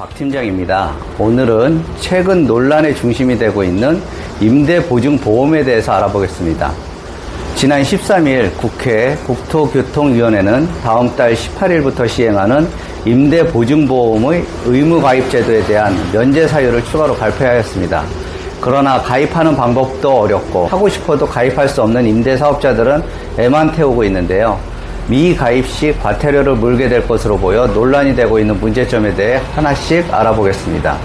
박 팀장입니다. 오늘은 최근 논란의 중심이 되고 있는 임대보증보험에 대해서 알아보겠습니다. 지난 13일 국회 국토교통위원회는 다음 달 18일부터 시행하는 임대보증보험의 의무가입제도에 대한 면제 사유를 추가로 발표하였습니다. 그러나 가입하는 방법도 어렵고 하고 싶어도 가입할 수 없는 임대사업자들은 애만 태우고 있는데요. 미가입 시 과태료를 물게 될 것으로 보여 논란이 되고 있는 문제점에 대해 하나씩 알아보겠습니다.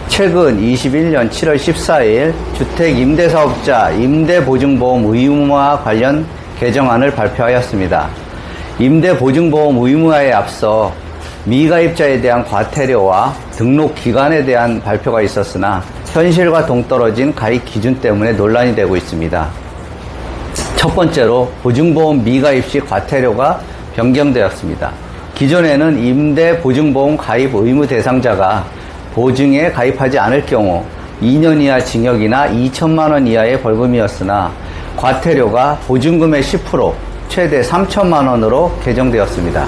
최근 21년 7월 14일 주택임대사업자 임대보증보험 의무화 관련 개정안을 발표하였습니다. 임대보증보험 의무화에 앞서 미가입자에 대한 과태료와 등록 기간에 대한 발표가 있었으나 현실과 동떨어진 가입 기준 때문에 논란이 되고 있습니다. 첫 번째로 보증보험 미가입 시 과태료가 변경되었습니다. 기존에는 임대보증보험 가입 의무 대상자가 보증에 가입하지 않을 경우 2년 이하 징역이나 2천만 원 이하의 벌금이었으나 과태료가 보증금의 10% 최대 3천만 원으로 개정되었습니다.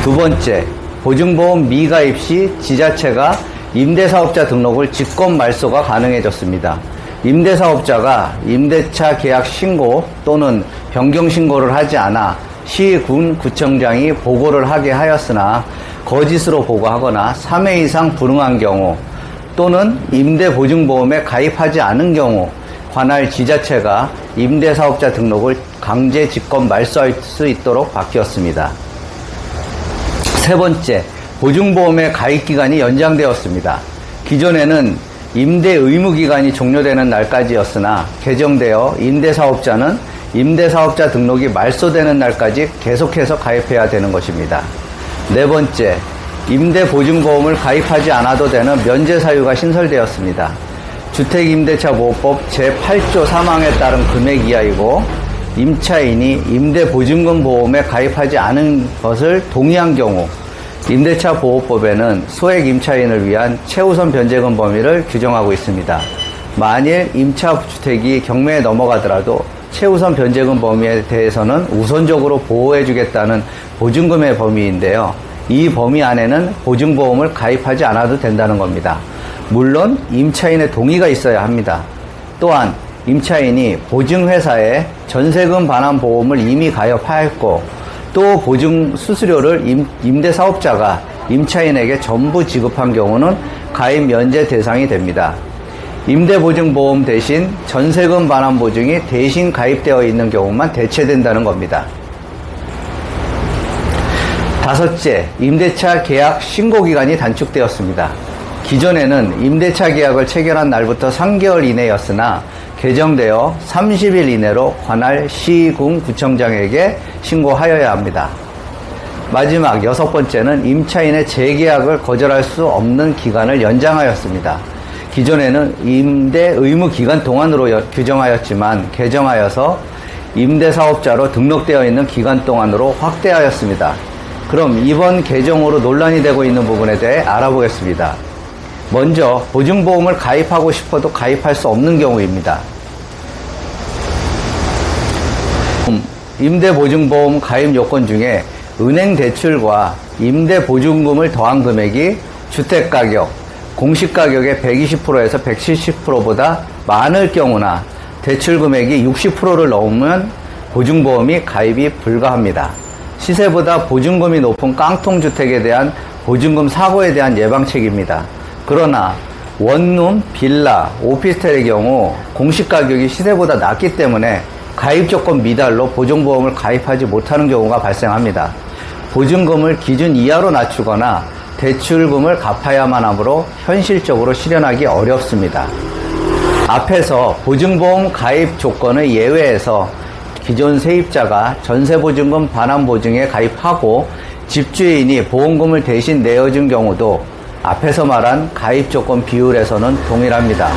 두 번째, 보증보험 미가입 시 지자체가 임대사업자 등록을 직권 말소가 가능해졌습니다. 임대사업자가 임대차 계약 신고 또는 변경 신고를 하지 않아 시, 군, 구청장이 보고를 하게 하였으나 거짓으로 보고하거나 3회 이상 불응한 경우 또는 임대보증보험에 가입하지 않은 경우 관할 지자체가 임대사업자 등록을 강제 직권 말소할 수 있도록 바뀌었습니다. 세 번째, 보증보험의 가입기간이 연장되었습니다. 기존에는 임대 의무기간이 종료되는 날까지였으나 개정되어 임대사업자는 임대사업자 등록이 말소되는 날까지 계속해서 가입해야 되는 것입니다. 네 번째, 임대보증보험을 가입하지 않아도 되는 면제사유가 신설되었습니다. 주택임대차보호법 제8조 3항에 따른 금액 이하이고 임차인이 임대보증금 보험에 가입하지 않은 것을 동의한 경우 임대차 보호법에는 소액 임차인을 위한 최우선 변제금 범위를 규정하고 있습니다. 만일 임차주택이 경매에 넘어가더라도 최우선 변제금 범위에 대해서는 우선적으로 보호해주겠다는 보증금의 범위인데요. 이 범위 안에는 보증보험을 가입하지 않아도 된다는 겁니다. 물론 임차인의 동의가 있어야 합니다. 또한 임차인이 보증회사에 전세금 반환 보험을 이미 가입하였고 또 보증 수수료를 임대사업자가 임차인에게 전부 지급한 경우는 가입 면제 대상이 됩니다. 임대보증보험 대신 전세금 반환 보증이 대신 가입되어 있는 경우만 대체된다는 겁니다. 다섯째, 임대차 계약 신고기간이 단축되었습니다. 기존에는 임대차 계약을 체결한 날부터 3개월 이내였으나 개정되어 30일 이내로 관할 시, 군, 구청장에게 신고하여야 합니다. 마지막 여섯 번째는 임차인의 재계약을 거절할 수 없는 기간을 연장하였습니다. 기존에는 임대 의무 기간 동안으로 규정하였지만 개정하여서 임대사업자로 등록되어 있는 기간 동안으로 확대하였습니다. 그럼 이번 개정으로 논란이 되고 있는 부분에 대해 알아보겠습니다. 먼저 보증보험을 가입하고 싶어도 가입할 수 없는 경우입니다. 임대보증보험 가입 요건 중에 은행 대출과 임대보증금을 더한 금액이 주택가격, 공시가격의 120%에서 170%보다 많을 경우나 대출금액이 60%를 넘으면 보증보험이 가입이 불가합니다. 시세보다 보증금이 높은 깡통주택에 대한 보증금 사고에 대한 예방책입니다. 그러나 원룸, 빌라, 오피스텔의 경우 공시가격이 시세보다 낮기 때문에 가입 조건 미달로 보증보험을 가입하지 못하는 경우가 발생합니다. 보증금을 기준 이하로 낮추거나 대출금을 갚아야만 하므로 현실적으로 실현하기 어렵습니다. 앞에서 보증보험 가입 조건을 예외해서 기존 세입자가 전세보증금 반환보증에 가입하고 집주인이 보험금을 대신 내어준 경우도 앞에서 말한 가입 조건 비율에서는 동일합니다.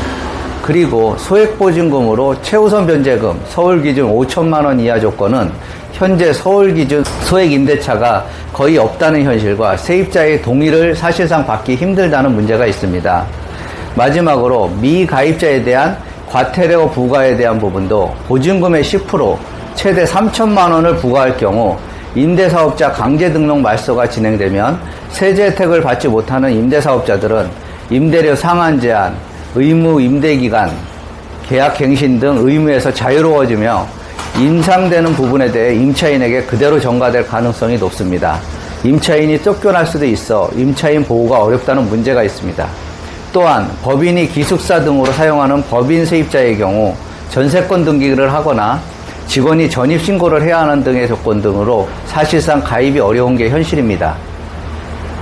그리고 소액보증금으로 최우선 변제금 서울기준 5천만 원 이하 조건은 현재 서울기준 소액임대차가 거의 없다는 현실과 세입자의 동의를 사실상 받기 힘들다는 문제가 있습니다. 마지막으로 미가입자에 대한 과태료 부과에 대한 부분도 보증금의 10% 최대 3천만 원을 부과할 경우 임대사업자 강제등록 말소가 진행되면 세제 혜택을 받지 못하는 임대사업자들은 임대료 상한 제한, 의무 임대기간, 계약갱신 등 의무에서 자유로워지며 인상되는 부분에 대해 임차인에게 그대로 전가될 가능성이 높습니다. 임차인이 쫓겨날 수도 있어 임차인 보호가 어렵다는 문제가 있습니다. 또한 법인이 기숙사 등으로 사용하는 법인 세입자의 경우 전세권 등기를 하거나 직원이 전입신고를 해야 하는 등의 조건 등으로 사실상 가입이 어려운 게 현실입니다.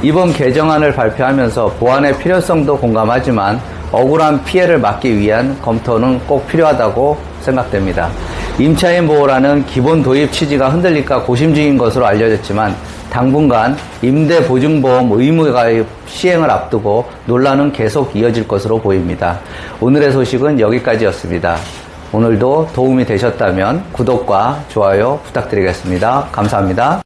이번 개정안을 발표하면서 보완의 필요성도 공감하지만 억울한 피해를 막기 위한 검토는 꼭 필요하다고 생각됩니다. 임차인 보호라는 기본 도입 취지가 흔들릴까 고심 중인 것으로 알려졌지만 당분간 임대보증보험 의무가입 시행을 앞두고 논란은 계속 이어질 것으로 보입니다. 오늘의 소식은 여기까지였습니다. 오늘도 도움이 되셨다면 구독과 좋아요 부탁드리겠습니다. 감사합니다.